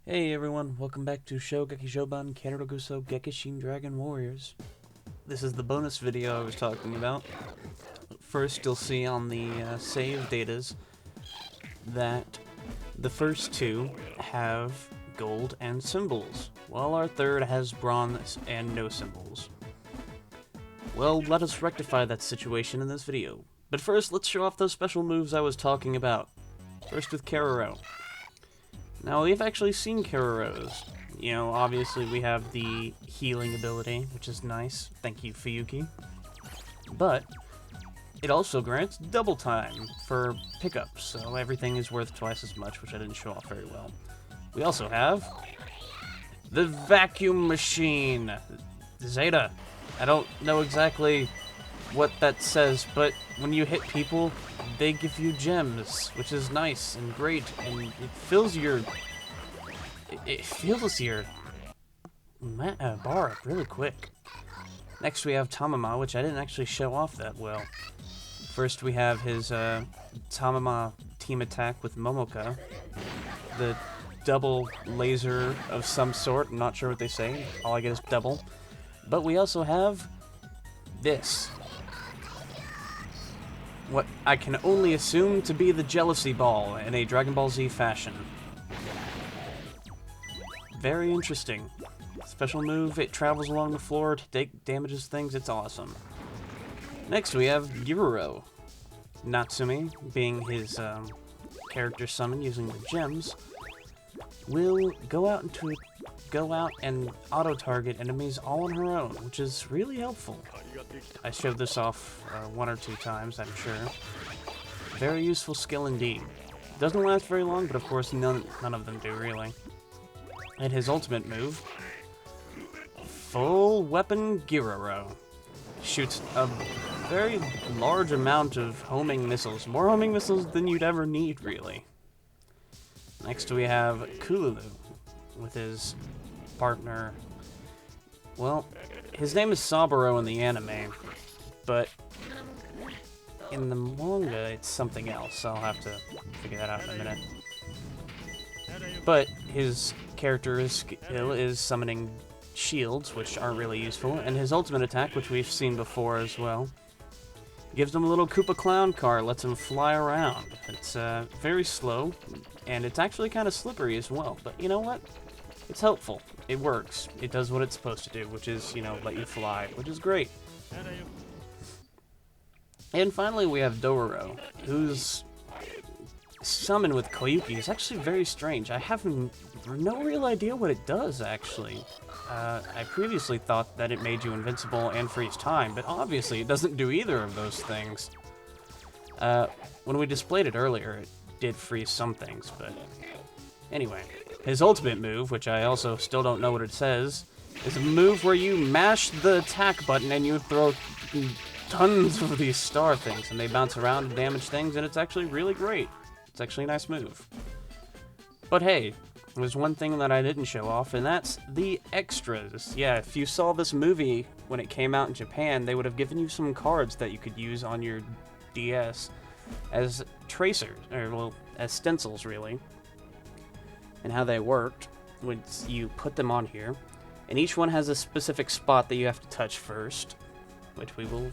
Hey everyone, welcome back to Chou Gekijouban Keroro Gunsou Gekishin Dragon Warriors. This is the bonus video I was talking about. First, you'll see on the save datas that the first two have gold and symbols, while our third has bronze and no symbols. Well, let us rectify that situation in this video. But first, let's show off those special moves I was talking about. First with Keroro. Now, we've actually seen Keroros. You know, obviously we have the healing ability, which is nice. Thank you, Fuyuki. But it also grants double time for pickups, so everything is worth twice as much, which I didn't show off very well. We also have the vacuum machine. Zeta. I don't know exactly what that says, but when you hit people, they give you gems, which is nice and great, and it fills your bar up really quick. Next we have Tamama, which I didn't actually show off that well. First we have his Tamama team attack with Momoka, the double laser of some sort. I'm not sure what they say. All I get is double. But we also have this. What I can only assume to be the Jealousy Ball in a Dragon Ball Z fashion. Very interesting. Special move, it travels along the floor, damages things, it's awesome. Next we have Keroro. Natsumi, being his character summon using the gems, will go out and auto-target enemies all on her own, which is really helpful. I showed this off one or two times, I'm sure. Very useful skill indeed. Doesn't last very long, but of course none of them do, really. And his ultimate move, Full Weapon Keroro. Shoots a very large amount of homing missiles. More homing missiles than you'd ever need, really. Next we have Kululu, with his partner. Well, his name is Saburo in the anime, but in the manga it's something else. I'll have to figure that out in a minute. But his character skill is summoning shields, which aren't really useful, and his ultimate attack, which we've seen before as well, gives him a little Koopa Clown car, lets him fly around. It's very slow, and it's actually kind of slippery as well, but you know what? It's helpful. It works. It does what it's supposed to do, which is, you know, let you fly, which is great. And finally, we have Dororo, whose summon with Koyuki is actually very strange. I have no real idea what it does, actually. I previously thought that it made you invincible and freeze time, but obviously it doesn't do either of those things. When we displayed it earlier, it did freeze some things, but anyway. His ultimate move, which I also still don't know what it says, is a move where you mash the attack button and you throw tons of these star things, and they bounce around and damage things, and it's actually really great. It's actually a nice move. But hey, there's one thing that I didn't show off, and that's the extras. Yeah, if you saw this movie when it came out in Japan, they would have given you some cards that you could use on your DS as tracers, or well, as stencils, really. And how they worked, once you put them on here, and each one has a specific spot that you have to touch first, which we will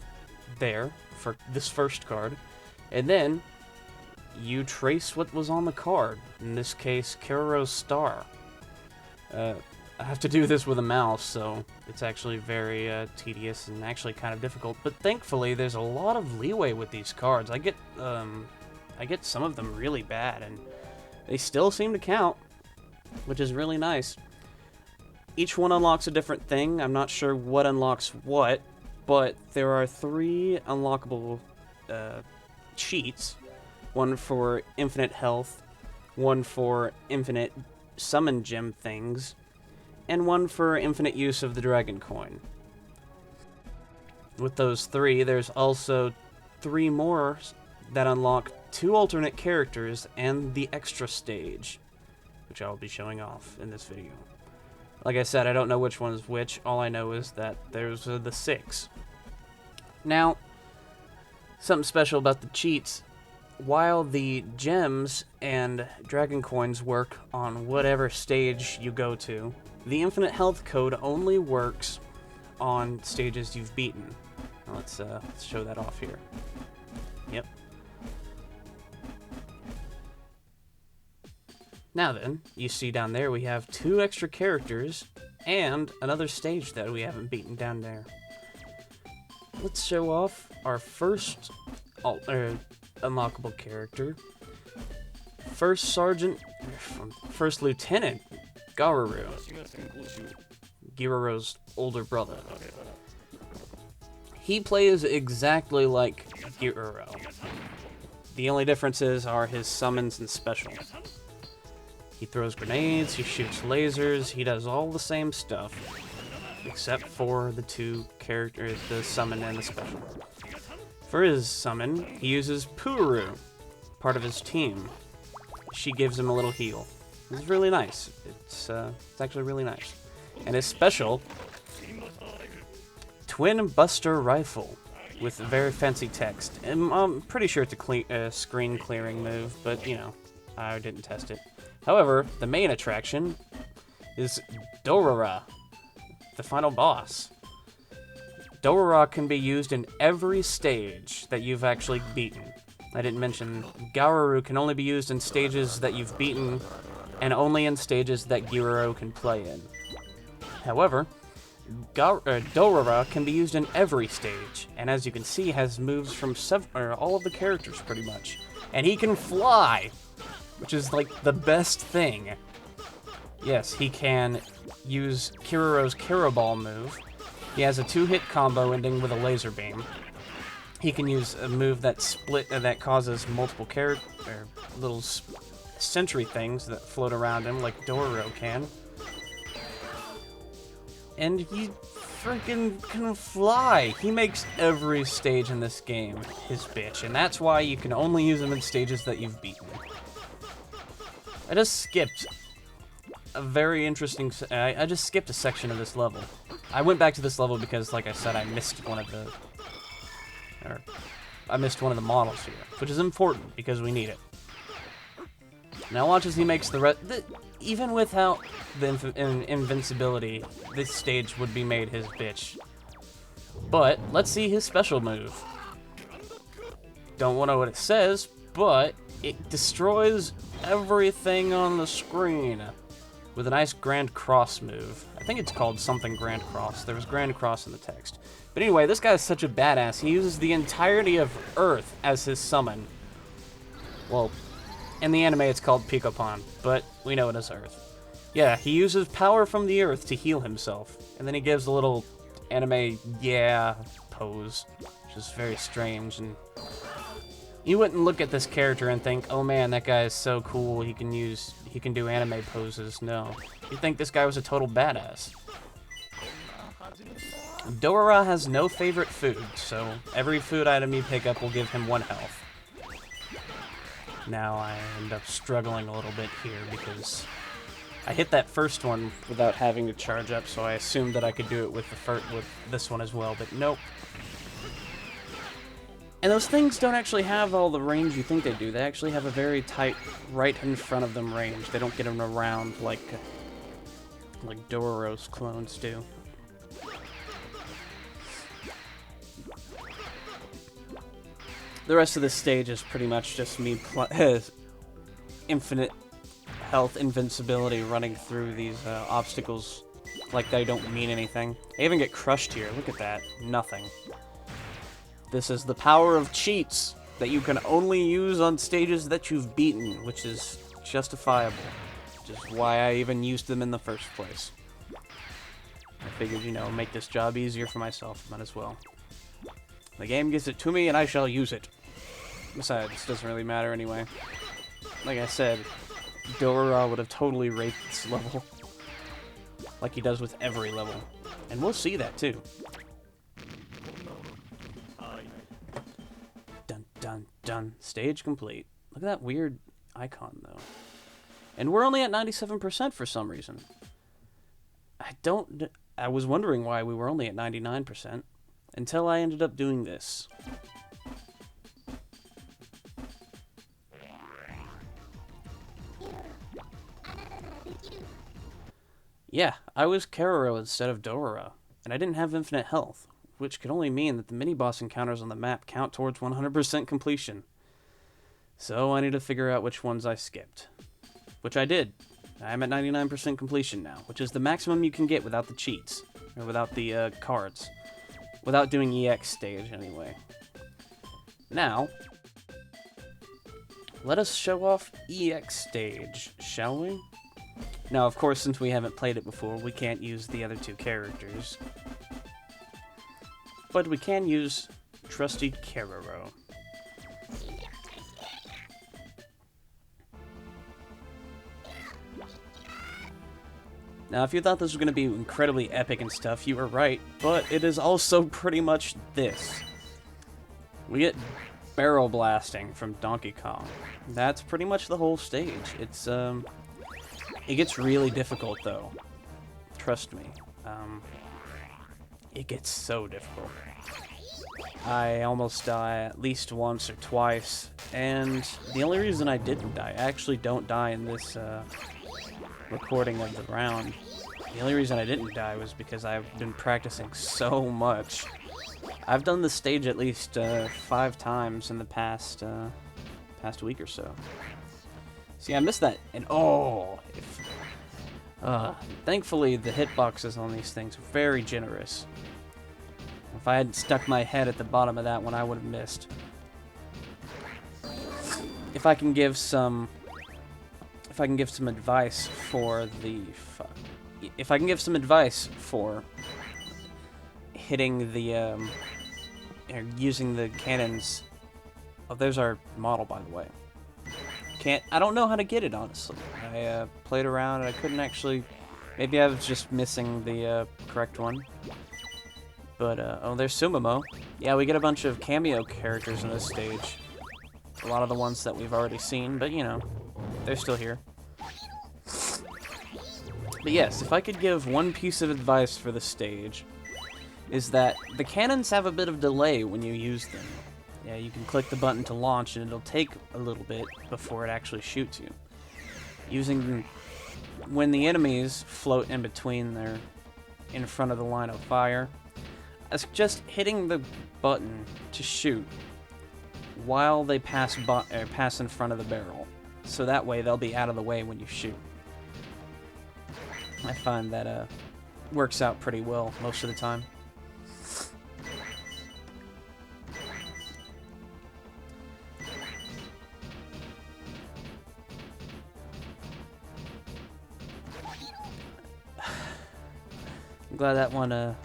there for this first card, and then you trace what was on the card, in this case, Keroro's star. I have to do this with a mouse, so it's actually very tedious and actually kind of difficult, but thankfully there's a lot of leeway with these cards. I get some of them really bad, and they still seem to count, which is really nice. Each one unlocks a different thing. I'm not sure what unlocks what, but there are 3 unlockable cheats. One for infinite health, one for infinite summon gem things, and one for infinite use of the dragon coin. With those 3, there's also 3 more that unlock 2 alternate characters and the extra stage, which I'll be showing off in this video. Like I said, I don't know which one is which. All I know is that there's the 6. Now, something special about the cheats while the gems and dragon coins work on whatever stage you go to, the infinite health code only works on stages you've beaten. Now let's show that off here. Yep. Now then, you see down there we have 2 extra characters and another stage that we haven't beaten down there. Let's show off our first unlockable character. First Lieutenant Keroro, Keroro's older brother. He plays exactly like Keroro. The only differences are his summons and specials. He throws grenades, he shoots lasers, he does all the same stuff, except for the 2 characters, the summon and the special. For his summon, he uses Puru, part of his team. She gives him a little heal. It's really nice. It's actually really nice. And his special, Twin Buster Rifle, with very fancy text. And I'm pretty sure it's a screen clearing move, but you know, I didn't test it. However, the main attraction is Dorara, the final boss. Dorara can be used in every stage that you've actually beaten. I didn't mention Keroro can only be used in stages that you've beaten, and only in stages that Keroro can play in. However, Dorara can be used in every stage, and as you can see, has moves from all of the characters pretty much. And he can fly, which is like the best thing. Yes, he can use Keroro's Kero Ball move. He has a 2-hit combo ending with a laser beam. He can use a move that that causes multiple little sentry things that float around him like Dororo can. And he freaking can fly. He makes every stage in this game his bitch, and that's why you can only use him in stages that you've beaten. I just skipped a very interesting... I just skipped a section of this level. I went back to this level because, like I said, I missed one of the models here, which is important because we need it. Now watch as he makes even without the invincibility, this stage would be made his bitch. But let's see his special move. Don't know what it says, but it destroys everything on the screen with a nice Grand Cross move. I think it's called something Grand Cross. There was Grand Cross in the text. But anyway, this guy is such a badass. He uses the entirety of Earth as his summon. Well, in the anime it's called Pikopon, but we know it as Earth. Yeah, he uses power from the Earth to heal himself. And then he gives a little anime yeah pose, which is very strange. And you wouldn't look at this character and think, oh man, that guy is so cool, he can do anime poses. No. You'd think this guy was a total badass. Dorara has no favorite food, so every food item you pick up will give him 1 health. Now I end up struggling a little bit here because I hit that first one without having to charge up, so I assumed that I could do it with this one as well, but nope. And those things don't actually have all the range you think they do. They actually have a very tight right in front of them range. They don't get them around like Dororo's clones do. The rest of this stage is pretty much just me infinite health invincibility running through these obstacles like they don't mean anything. I even get crushed here. Look at that. Nothing. This is the power of cheats that you can only use on stages that you've beaten, which is justifiable. Which is why I even used them in the first place. I figured, you know, make this job easier for myself. Might as well. The game gives it to me, and I shall use it. Besides, it doesn't really matter anyway. Like I said, Dororo would have totally raped this level. Like he does with every level. And we'll see that, too. Dun, dun, dun. Stage complete. Look at that weird icon, though. And we're only at 97% for some reason. I was wondering why we were only at 99%. Until I ended up doing this. Yeah, I was Keroro instead of Dororo, and I didn't have infinite health, which could only mean that the mini-boss encounters on the map count towards 100% completion. So I need to figure out which ones I skipped. Which I did. I'm at 99% completion now, which is the maximum you can get without the cheats. Or without the cards. Without doing EX stage, anyway. Now, let us show off EX stage, shall we? Now, of course, since we haven't played it before, we can't use the other two characters. But we can use trusty Keroro. Now, if you thought this was going to be incredibly epic and stuff, you were right, but it is also pretty much this. We get barrel blasting from Donkey Kong. That's pretty much the whole stage. It's, it gets really difficult, though. Trust me. It gets so difficult. I almost die at least once or twice, and the only reason I didn't die, I actually don't die in this, recording of the round. The only reason I didn't die was because I've been practicing so much. I've done this stage at least 5 times in the past week or so. See, I missed that, and thankfully the hitboxes on these things are very generous. If I hadn't stuck my head at the bottom of that one, I would have missed. If I can give some advice for hitting the or using the cannons. Oh, there's our model, by the way. I don't know how to get it, honestly. I played around and I couldn't actually. Maybe I was just missing the correct one. But oh, there's Sumamo. Yeah, we get a bunch of cameo characters in this stage. A lot of the ones that we've already seen, but you know, they're still here. But yes, if I could give one piece of advice for the stage, is that the cannons have a bit of delay when you use them. Yeah, you can click the button to launch and it'll take a little bit before it actually shoots you. When the enemies float in between in front of the line of fire, it's just hitting the button to shoot while they pass in front of the barrel. So that way they'll be out of the way when you shoot. I find that works out pretty well most of the time. I'm glad that one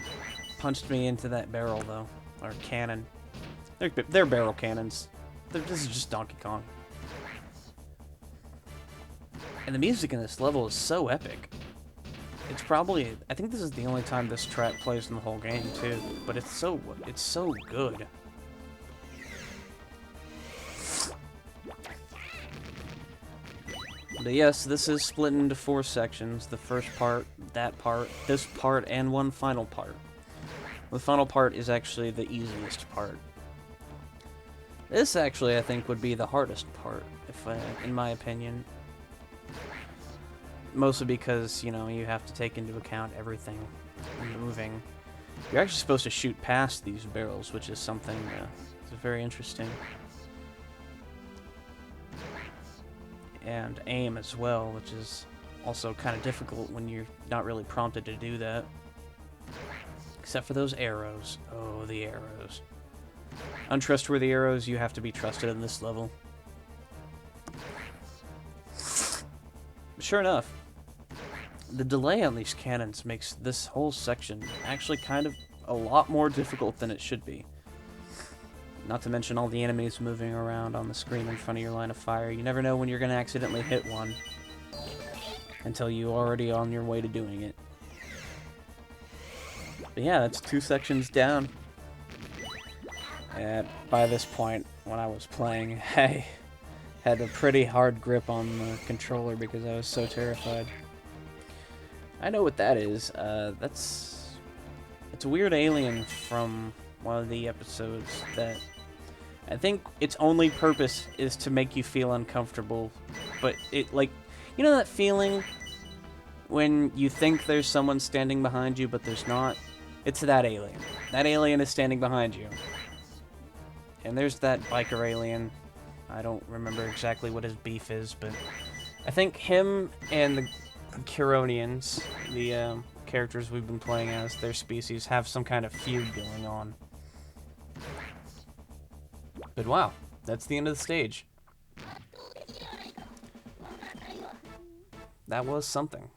punched me into that barrel, though. Or cannon. They're barrel cannons. This is just Donkey Kong. And the music in this level is so epic. It's probably, I think this is the only time this track plays in the whole game, too. But it's so good. But yes, this is split into 4 sections. The first part, that part, this part, and one final part. The final part is actually the easiest part. This actually, I think, would be the hardest part, in my opinion. Mostly because, you know, you have to take into account everything moving. You're actually supposed to shoot past these barrels, which is something that's very interesting. And aim as well, which is also kind of difficult when you're not really prompted to do that. Except for those arrows. Oh, the arrows. Untrustworthy arrows, you have to be trusted in this level. Sure enough, the delay on these cannons makes this whole section actually kind of a lot more difficult than it should be. Not to mention all the enemies moving around on the screen in front of your line of fire. You never know when you're going to accidentally hit one until you're already on your way to doing it. But yeah, that's 2 sections down. And by this point, when I was playing, I had a pretty hard grip on the controller because I was so terrified. I know what that is. It's a weird alien from one of the episodes that I think its only purpose is to make you feel uncomfortable, but it, like, you know that feeling when you think there's someone standing behind you, but there's not, it's that alien. That alien is standing behind you. And there's that biker alien. I don't remember exactly what his beef is, but I think him and the Keronians, the characters we've been playing as, their species, have some kind of feud going on. But wow, that's the end of the stage. That was something.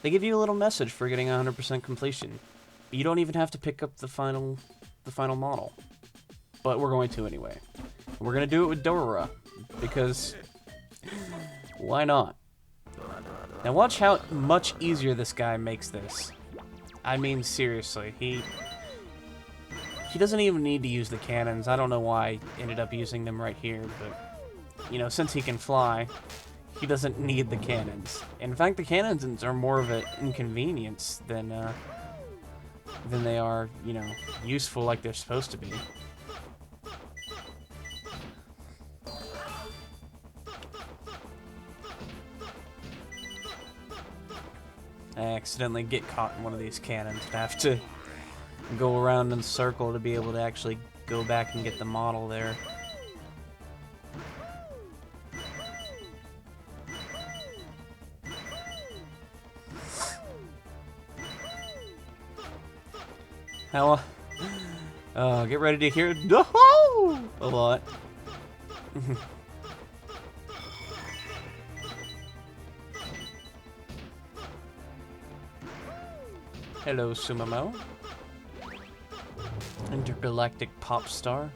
They give you a little message for getting 100% completion. You don't even have to pick up the final model. But we're going to anyway. We're going to do it with Dorora, because why not? Now watch how much easier this guy makes this. I mean, seriously, he doesn't even need to use the cannons. I don't know why I ended up using them right here, but, you know, since he can fly, he doesn't need the cannons. In fact, the cannons are more of an inconvenience than they are, you know, useful like they're supposed to be. I accidentally get caught in one of these cannons and have to go around in a circle to be able to actually go back and get the model there. How, get ready to hear a lot. Hello, Sumamo. Intergalactic pop star.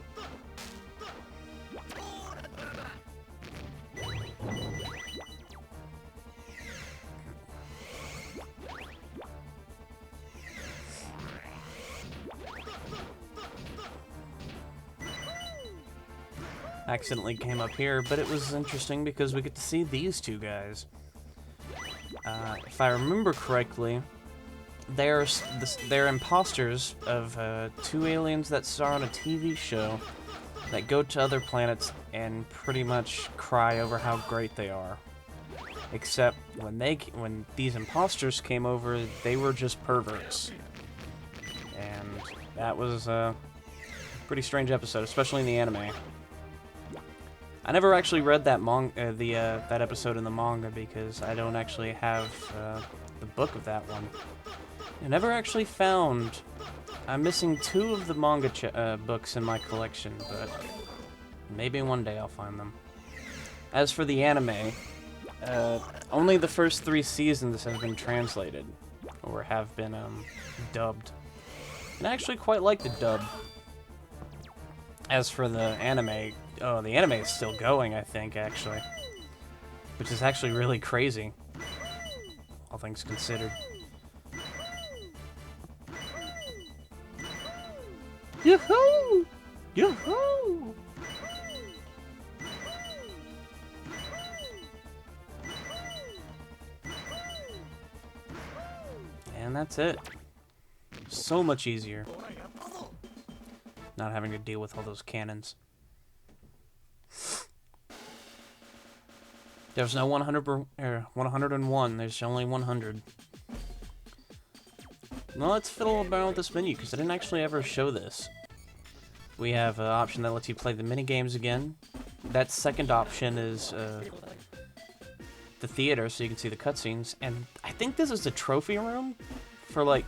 Accidentally came up here, but it was interesting because we get to see these two guys. If I remember correctly, they're imposters of two aliens that star on a TV show that go to other planets and pretty much cry over how great they are. Except when these imposters came over, they were just perverts. And that was a pretty strange episode, especially in the anime. I never actually read that that episode in the manga because I don't actually have the book of that one. I never actually found. I'm missing 2 of the manga books in my collection, but maybe one day I'll find them. As for the anime, only the first 3 seasons have been translated, or have been dubbed. And I actually quite like the dub. As for the anime, oh, the anime is still going, I think, actually. Which is actually really crazy, all things considered. Yoo-hoo! Yoo-hoo! And that's it. So much easier. Not having to deal with all those cannons. There's no 101, there's only 100. Well, let's fiddle around with this menu, because I didn't actually ever show this. We have an option that lets you play the mini-games again. That second option is the theater, so you can see the cutscenes. And I think this is the trophy room for, like,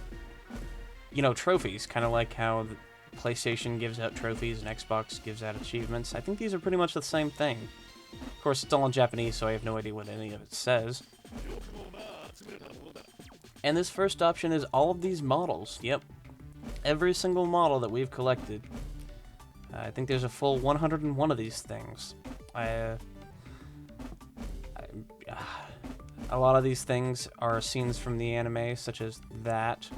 you know, trophies. Kind of like how the PlayStation gives out trophies and Xbox gives out achievements. I think these are pretty much the same thing. Of course, it's all in Japanese, so I have no idea what any of it says. And this first option is all of these models. Yep. Every single model that we've collected. I think there's a full 101 of these things. A lot of these things are scenes from the anime, such as that,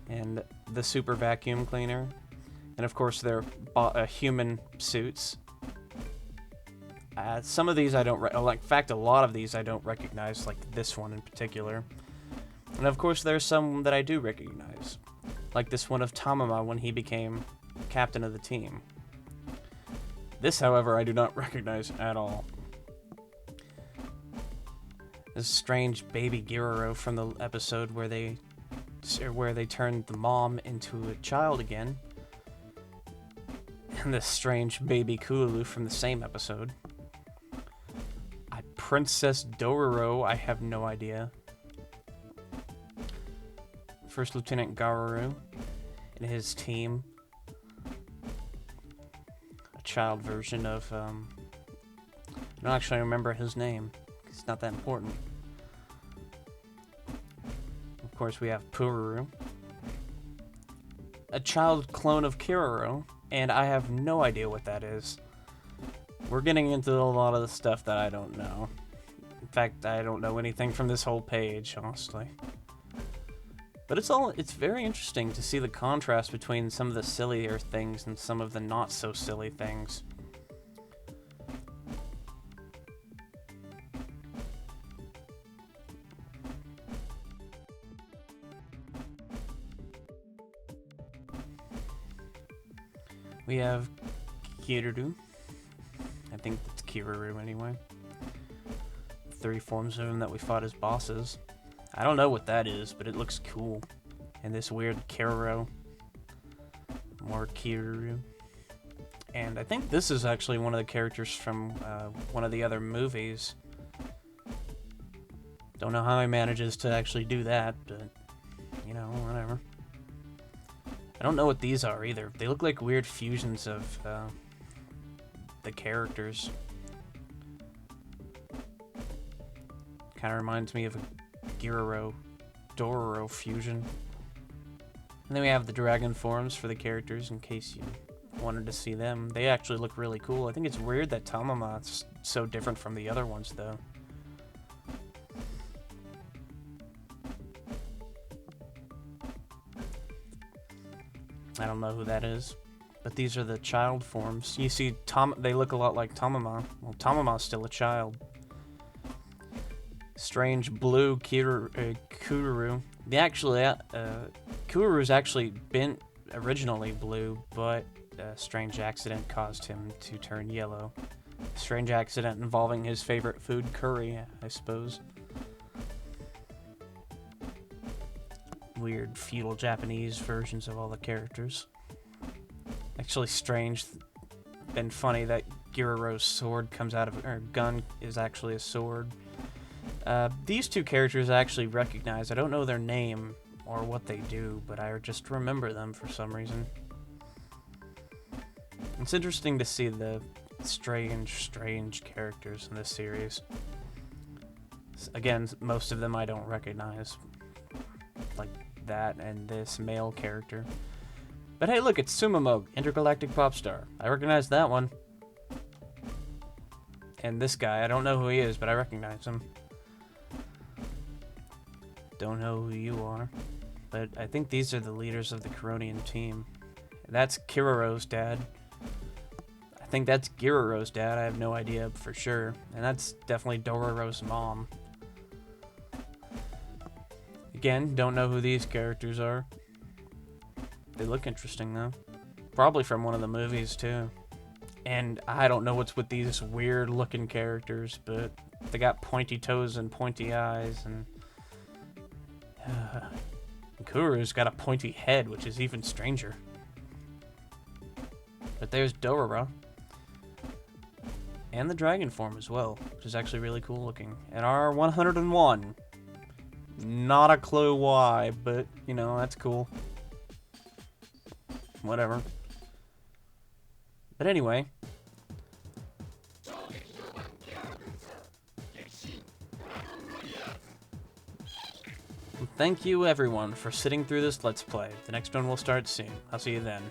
and the super vacuum cleaner. And of course, they're human suits. Some of these I don't, in fact, a lot of these I don't recognize, like this one in particular. And of course, there's some that I do recognize, like this one of Tamama when he became captain of the team. This, however, I do not recognize at all. This strange baby Keroro from the episode where they turned the mom into a child again. And this strange baby Kururu from the same episode. Princess Dororo, I have no idea. First Lieutenant Garuru and his team. A child version of, I don't actually remember his name. It's not that important. Of course, we have Pururu. A child clone of Keroro, and I have no idea what that is. We're getting into a lot of the stuff that I don't know. In fact, I don't know anything from this whole page, honestly. But it's very interesting to see the contrast between some of the sillier things and some of the not so silly things. We have Kiruru. I think that's Kiruru anyway. 3 forms of him that we fought as bosses. I don't know what that is, but it looks cool. And this weird Keroro. More Kiruru. And I think this is actually one of the characters from one of the other movies. Don't know how he manages to actually do that, but, you know, whatever. I don't know what these are either. They look like weird fusions of the characters. Kind of reminds me of a Dororo fusion. And then we have the dragon forms for the characters in case you wanted to see them. They actually look really cool. I think it's weird that Tamama's so different from the other ones, though. I don't know who that is. But these are the child forms. You see, they look a lot like Tamama. Well, Tamama's still a child. Strange blue Kururu. Kururu's actually been originally blue, but a strange accident caused him to turn yellow. A strange accident involving his favorite food, curry, I suppose. Weird feudal Japanese versions of all the characters. Actually strange and funny that Keroro's sword comes out of, or gun is actually a sword. These 2 characters I actually recognize. I don't know their name or what they do, but I just remember them for some reason. It's interesting to see the strange characters in this series. Again, most of them I don't recognize. Like that and this male character. But hey, look, it's Sumomo, Intergalactic Pop Star. I recognize that one. And this guy, I don't know who he is, but I recognize him. Don't know who you are. But I think these are the leaders of the Keronian team. That's Keroro's dad. I think that's Keroro's dad, I have no idea for sure. And that's definitely Dororo's mom. Again, don't know who these characters are. They look interesting, though. Probably from one of the movies, too. And I don't know what's with these weird-looking characters, but they got pointy toes and pointy eyes, and... Kururu's got a pointy head, which is even stranger. But there's Dororo. And the dragon form as well, which is actually really cool looking. And our 101. Not a clue why, but, you know, that's cool. Whatever. But anyway. Thank you everyone for sitting through this Let's Play. The next one will start soon. I'll see you then.